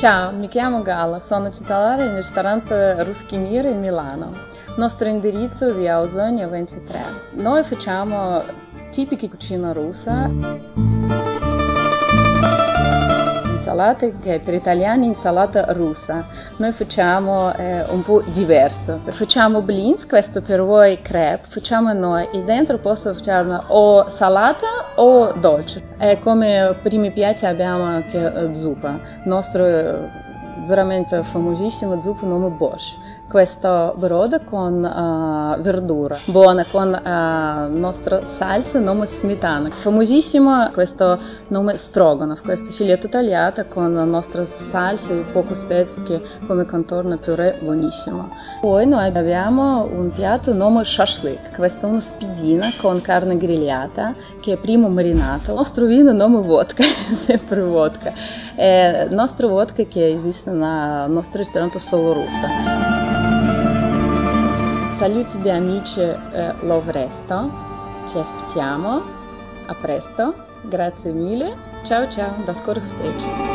Ciao, mi chiamo Gala, sono titolare del ristorante Ruski Mir in Milano. Il nostro indirizzo è via Ausonia 23. Noi facciamo tipiche cucina russa, insalata che per italiani è insalata russa. Noi facciamo un po' diverso. Facciamo blins, questo per voi crepe, facciamo noi e dentro posso fare o salata o dolce. E come primi piatti abbiamo anche zuppa. Il nostro veramente famosissimo zuppa nome borscht. Questo brodo con verdura buona, con nostra salsa nome smetana. Famosissimo questo nome stroganoff, questo filetto tagliato con la nostra salsa e poco spezie che come contorno purè buonissimo. Poi noi abbiamo un piatto nome shashlik, questo è una spiedina con carne grigliata che è prima marinata. Il nostro vino nome vodka, sempre vodka. È il nostro vodka che esiste nel nostro ristorante solo russa. Saluti di amici Love Resto, ci aspettiamo, a presto, grazie mille, ciao ciao, до скорых встреч!